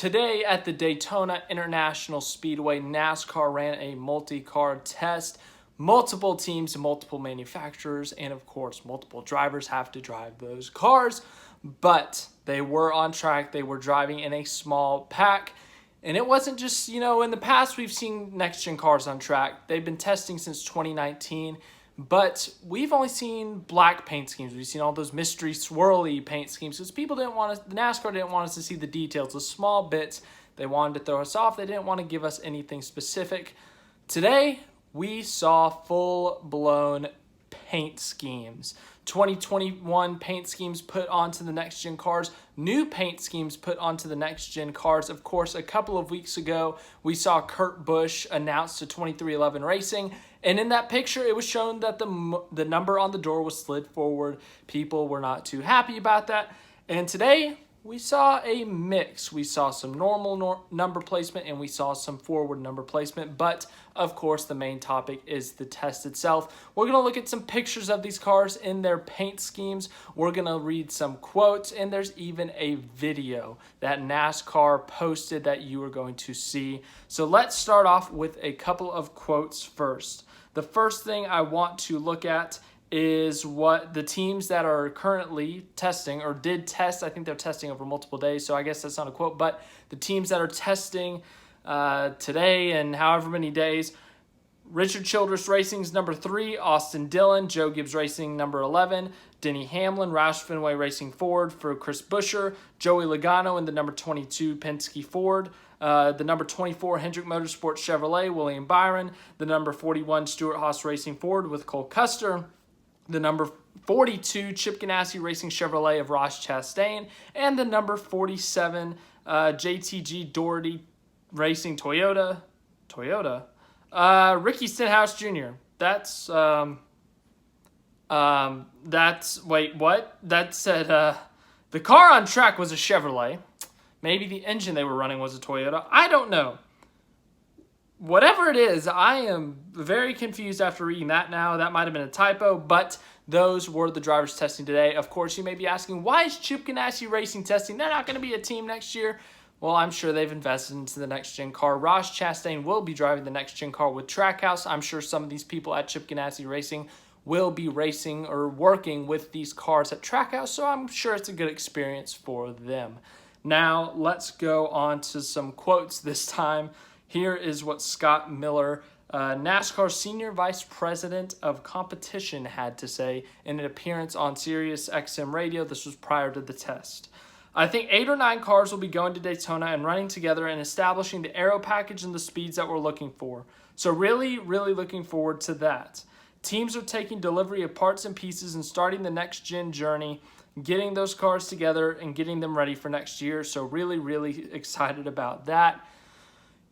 Today at the Daytona International Speedway, NASCAR ran a multi-car test. Multiple teams, multiple manufacturers, and of course, multiple drivers have to drive those cars. But they were on track. They were driving in a small pack. And it wasn't just, in the past we've seen next-gen cars on track. They've been testing since 2019. But we've only seen black paint schemes. We've seen all those mystery swirly paint schemes because people didn't want us, the NASCAR didn't want us to see the details, the small bits. They wanted to throw us off. They didn't want to give us anything specific. Today, we saw full-blown paint schemes. 2021 paint schemes put onto the next-gen cars. New paint schemes put onto the next-gen cars. Of course, a couple of weeks ago, we saw Kurt Busch announce to 2311 Racing. And in that picture, it was shown that the number on the door was slid forward. People were not too happy about that. And today, we saw a mix. We saw some normal number placement and we saw some forward number placement. But, of course, the main topic is the test itself. We're going to look at some pictures of these cars in their paint schemes. We're going to read some quotes. And there's even a video that NASCAR posted that you are going to see. So let's start off with a couple of quotes first. The first thing I want to look at is what the teams that are currently testing or did test. I think they're testing over multiple days, so I guess that's not a quote, but the teams that are testing today and however many days. Richard Childress Racing's number 3, Austin Dillon, Joe Gibbs Racing number 11, Denny Hamlin, Roush Fenway Racing Ford for Chris Buescher, Joey Logano in the number 22 Penske Ford, the number 24 Hendrick Motorsports Chevrolet, William Byron, the number 41 Stewart Haas Racing Ford with Cole Custer, the number 42 Chip Ganassi Racing Chevrolet of Ross Chastain, and the number 47 JTG Doherty Racing Toyota. Ricky Stenhouse Jr. Wait, what? That said, the car on track was a Chevrolet. Maybe the engine they were running was a Toyota. I don't know. Whatever it is, I am very confused after reading that now. That might have been a typo, but those were the drivers testing today. Of course, you may be asking, why is Chip Ganassi Racing testing? They're not going to be a team next year. Well, I'm sure they've invested into the next-gen car. Ross Chastain will be driving the next-gen car with Trackhouse. I'm sure some of these people at Chip Ganassi Racing will be racing or working with these cars at Trackhouse, so I'm sure it's a good experience for them. Now, let's go on to some quotes this time. Here is what Scott Miller, NASCAR Senior Vice President of Competition, had to say in an appearance on Sirius XM Radio. This was prior to the test. I think 8 or 9 cars will be going to Daytona and running together and establishing the aero package and the speeds that we're looking for. So really, really looking forward to that. Teams are taking delivery of parts and pieces and starting the next-gen journey, getting those cars together and getting them ready for next year. So really, really excited about that.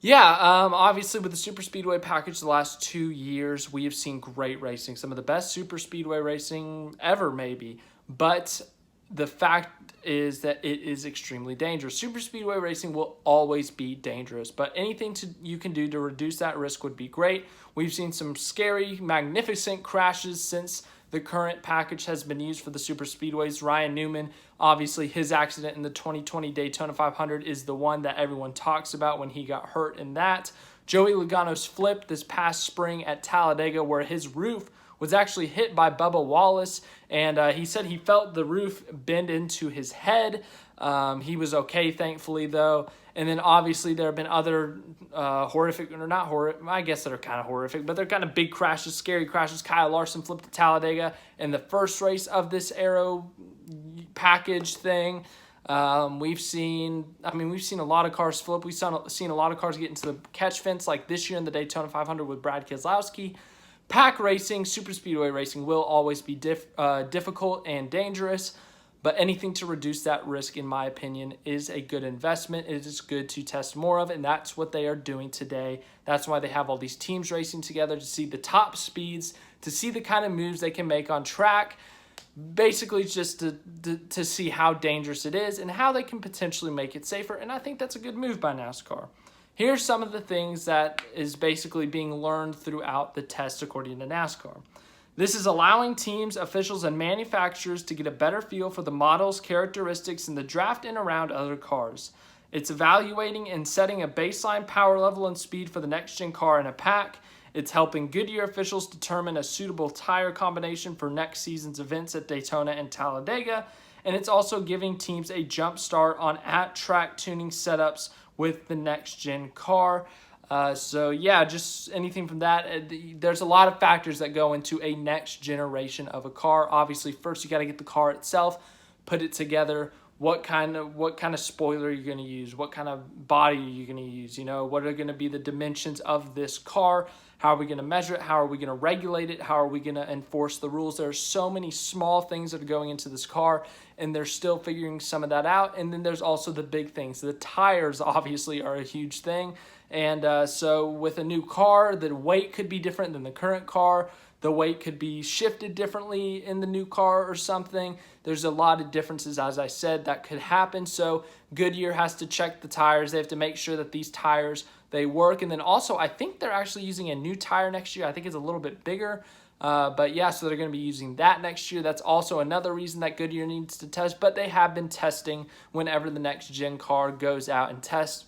Yeah, obviously with the Super Speedway package the last 2 years, we have seen great racing. Some of the best Super Speedway racing ever, maybe. But the fact is that it is extremely dangerous. Super Speedway racing will always be dangerous, but anything you can do to reduce that risk would be great. We've seen some scary, magnificent crashes since the current package has been used for the Super Speedways. Ryan Newman, obviously his accident in the 2020 Daytona 500 is the one that everyone talks about when he got hurt in that. Joey Logano's flip this past spring at Talladega where his roof was actually hit by Bubba Wallace, and he said he felt the roof bend into his head. He was okay, thankfully, though. And then, obviously, there have been other horrific, or not horrific, I guess that are kind of horrific, but they're kind of big crashes, scary crashes. Kyle Larson flipped at Talladega in the first race of this aero package thing. We've seen a lot of cars flip. We've seen a lot of cars get into the catch fence, like this year in the Daytona 500 with Brad Keselowski. Pack racing, Super Speedway racing will always be difficult and dangerous, but anything to reduce that risk, in my opinion, is a good investment. It is good to test more of, and that's what they are doing today. That's why they have all these teams racing together to see the top speeds, to see the kind of moves they can make on track, basically just to see how dangerous it is and how they can potentially make it safer, and I think that's a good move by NASCAR. Here's some of the things that is basically being learned throughout the test according to NASCAR. This is allowing teams, officials, and manufacturers to get a better feel for the models, characteristics, and the draft in around other cars. It's evaluating and setting a baseline power level and speed for the next-gen car in a pack. It's helping Goodyear officials determine a suitable tire combination for next season's events at Daytona and Talladega. And it's also giving teams a jump start on at-track tuning setups with the next-gen car. So yeah, just anything from that. There's a lot of factors that go into a next generation of a car. Obviously, first you got to get the car itself, put it together. What kind of spoiler you're going to use? What kind of body are you going to use? You know, what are going to be the dimensions of this car? How are we going to measure it? How are we going to regulate it? How are we going to enforce the rules? There are so many small things that are going into this car, and they're still figuring some of that out. And then there's also the big things. The tires obviously are a huge thing. And so with a new car, the weight could be different than the current car. The weight could be shifted differently in the new car or something. There's a lot of differences, as I said, that could happen. So Goodyear has to check the tires. They have to make sure that these tires, they work. And then also, I think they're actually using a new tire next year. I think it's a little bit bigger. But yeah, so they're going to be using that next year. That's also another reason that Goodyear needs to test. But they have been testing whenever the next gen car goes out and tests.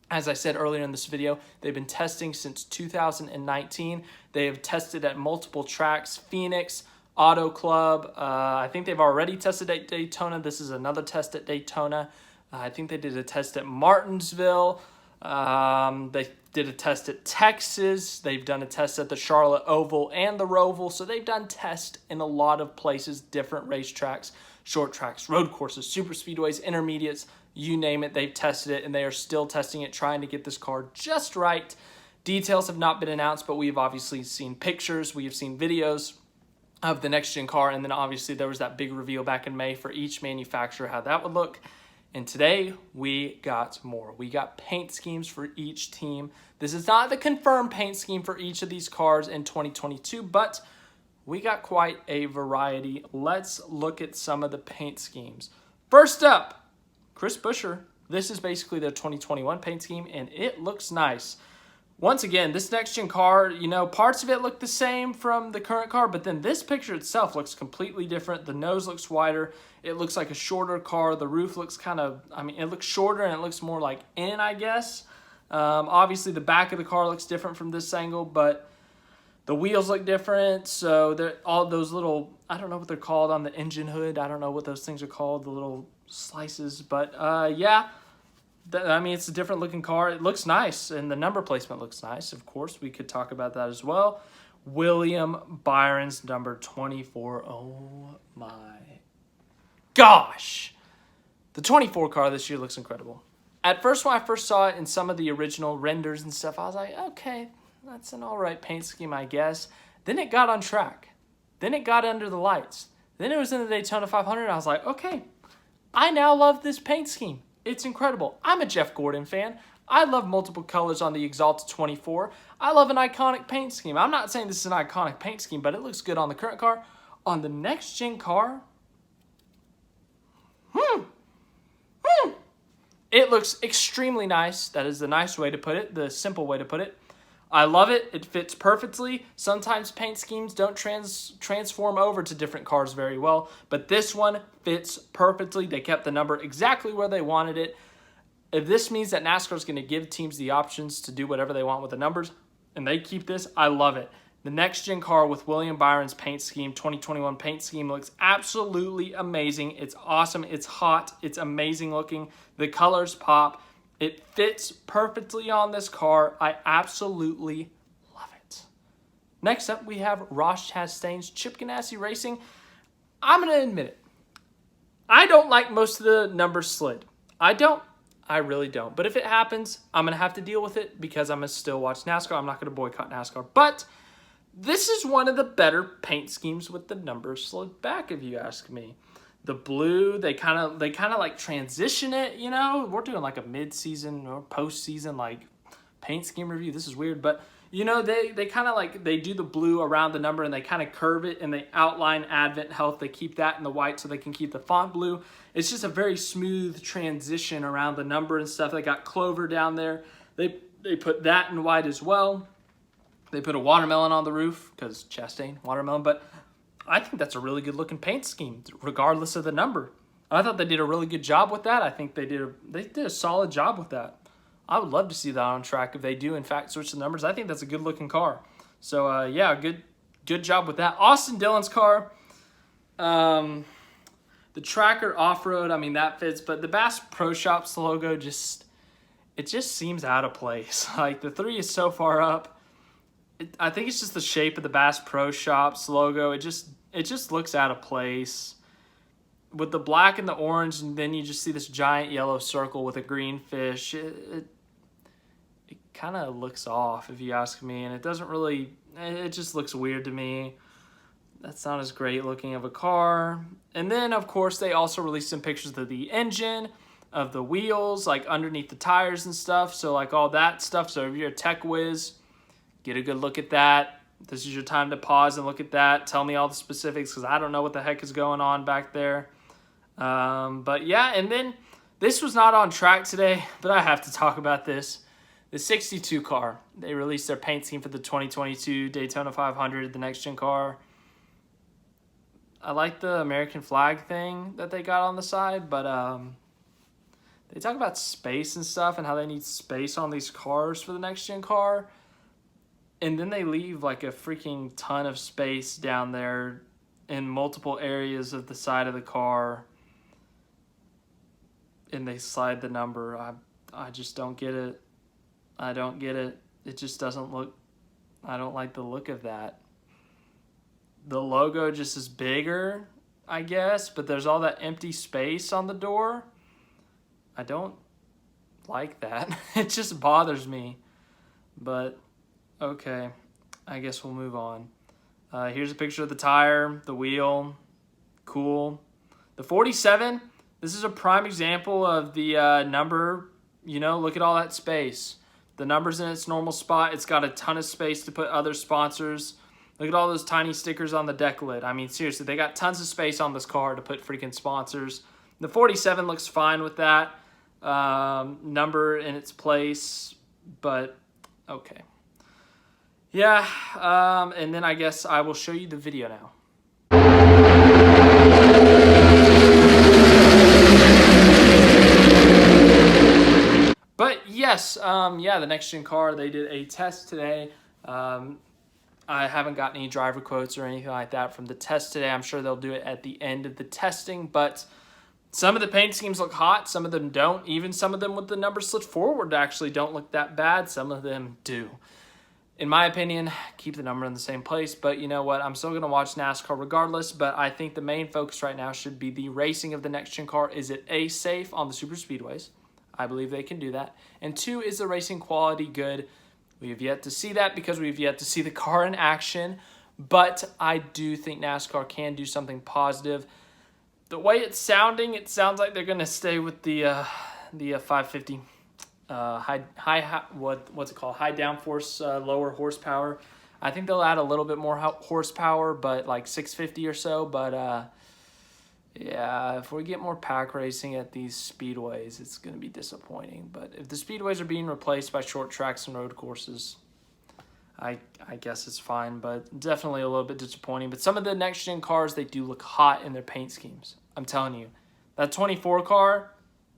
As I said earlier in this video, they've been testing since 2019. They have tested at multiple tracks, Phoenix, Auto Club. I think they've already tested at Daytona. This is another test at Daytona. I think they did a test at Martinsville. They did a test at Texas. They've done a test at the Charlotte Oval and the Roval. So they've done tests in a lot of places, different racetracks, short tracks, road courses, super speedways, intermediates, you name it. They've tested it, and they are still testing it, trying to get this car just right. Details have not been announced, but we've obviously seen pictures. We have seen videos of the next-gen car, and then obviously there was that big reveal back in May for each manufacturer, how that would look. And today, we got more. We got paint schemes for each team. This is not the confirmed paint scheme for each of these cars in 2022, but we got quite a variety. Let's look at some of the paint schemes. First up, Chris Buescher. This is basically their 2021 paint scheme, and it looks nice. Once again, this next-gen car, you know, parts of it look the same from the current car, but then this picture itself looks completely different. The nose looks wider. It looks like a shorter car. The roof looks kind of, I mean, it looks shorter, and it looks more like in, I guess. Obviously, the back of the car looks different from this angle, but the wheels look different. So they're all those little, I don't know what they're called on the engine hood. I don't know what those things are called, the little slices. But yeah, I mean, it's a different looking car. It looks nice, and the number placement looks nice. Of course, we could talk about that as well. William Byron's number 24. Oh my gosh. The 24 car this year looks incredible. At first, when I first saw it in some of the original renders and stuff, I was like, okay, that's an all right paint scheme, I guess. Then it got on track. Then it got under the lights. Then it was in the Daytona 500, and I was like, okay, I now love this paint scheme. It's incredible. I'm a Jeff Gordon fan. I love multiple colors on the Exalted 24. I love an iconic paint scheme. I'm not saying this is an iconic paint scheme, but it looks good on the current car. On the next-gen car, it looks extremely nice. That is the nice way to put it, the simple way to put it. I love it. It fits perfectly. Sometimes paint schemes don't transform over to different cars very well, but this one fits perfectly. They kept the number exactly where they wanted it. If this means that NASCAR is going to give teams the options to do whatever they want with the numbers, and they keep this, I love it. The next-gen car with William Byron's paint scheme, 2021 paint scheme, looks absolutely amazing. It's awesome. It's hot. It's amazing looking. The colors pop. It fits perfectly on this car. I absolutely love it. Next up, we have Ross Chastain's Chip Ganassi Racing. I'm going to admit it. I don't like most of the numbers slid. I really don't. But if it happens, I'm going to have to deal with it because I'm going to still watch NASCAR. I'm not going to boycott NASCAR. But this is one of the better paint schemes with the numbers slid back, if you ask me. The blue, they kind of like transition it, you know. We're doing like a mid-season or post-season like paint scheme review. This is weird, but you know, they kind of like, they do the blue around the number and they kind of curve it and they outline Advent Health. They keep that in the white so they can keep the font blue. It's just a very smooth transition around the number and stuff. They got Clover down there. They put that in white as well. They put a watermelon on the roof because Chastain, watermelon, but I think that's a really good looking paint scheme, regardless of the number. I thought they did a really good job with that. I think they did a solid job with that. I would love to see that on track if they do, in fact, switch the numbers. I think that's a good-looking car. So, yeah, good job with that. Austin Dillon's car, the Tracker Off-Road, I mean, that fits. But the Bass Pro Shops logo it just seems out of place. Like, the 3 is so far up. I think it's just the shape of the Bass Pro Shops logo. It just looks out of place. With the black and the orange, and then you just see this giant yellow circle with a green fish. It kind of looks off, if you ask me, and it just looks weird to me. That's not as great looking of a car. And then, of course, they also released some pictures of the engine, of the wheels, like underneath the tires and stuff. So, like, all that stuff. So if you're a tech whiz, get a good look at that. This is your time to pause and look at that. Tell me all the specifics, because I don't know what the heck is going on back there. But yeah, and then this was not on track today, but I have to talk about this. The 62 car, they released their paint scheme for the 2022 Daytona 500, the next gen car. I like the American flag thing that they got on the side, but they talk about space and stuff and how they need space on these cars for the next gen car. And then they leave like a freaking ton of space down there in multiple areas of the side of the car. And they slide the number. I just don't get it. I don't get it. It just doesn't look... I don't like the look of that. The logo just is bigger, I guess, but there's all that empty space on the door. I don't like that. It just bothers me. But, okay. I guess we'll move on. Here's a picture of the tire, the wheel. Cool. The 47... This is a prime example of the number, look at all that space. The number's in its normal spot. It's got a ton of space to put other sponsors. Look at all those tiny stickers on the deck lid. I mean, seriously, they got tons of space on this car to put freaking sponsors. The 47 looks fine with that number in its place, but okay. Yeah, and then I guess I will show you the video now. But yes, yeah, the next gen car, they did a test today. I haven't gotten any driver quotes or anything like that from the test today. I'm sure they'll do it at the end of the testing, but some of the paint schemes look hot, some of them don't. Even some of them with the numbers slid forward actually don't look that bad. Some of them do. In my opinion, keep the number in the same place, but you know what? I'm still going to watch NASCAR regardless, but I think the main focus right now should be the racing of the next gen car. Is it A, safe on the super speedways? I believe they can do that. And 2, is the racing quality good? We have yet to see that because we've yet to see the car in action, but I do think NASCAR can do something positive. The way it's sounding, it sounds like they're going to stay with the 550 what's it called? High downforce, lower horsepower. I think they'll add a little bit more horsepower, but like 650 or so. But yeah, if we get more pack racing at these speedways, it's going to be disappointing. But if the speedways are being replaced by short tracks and road courses, I guess it's fine, but definitely a little bit disappointing. But some of the next-gen cars, they do look hot in their paint schemes. I'm telling you. That 24 car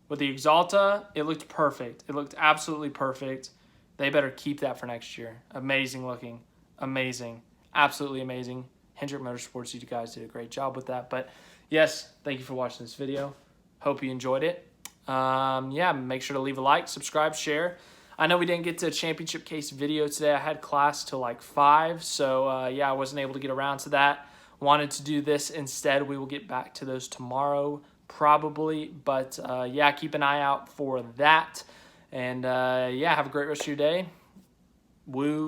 with the Exalta, it looked perfect. It looked absolutely perfect. They better keep that for next year. Amazing looking. Amazing. Absolutely amazing. Hendrick Motorsports, you guys did a great job with that. But yes, thank you for watching this video. Hope you enjoyed it. Yeah, make sure to leave a like, subscribe, share. I know we didn't get to a championship case video today. I had class till like 5, so yeah, I wasn't able to get around to that. Wanted to do this instead. We will get back to those tomorrow probably, but yeah, keep an eye out for that. And yeah, have a great rest of your day. Woo.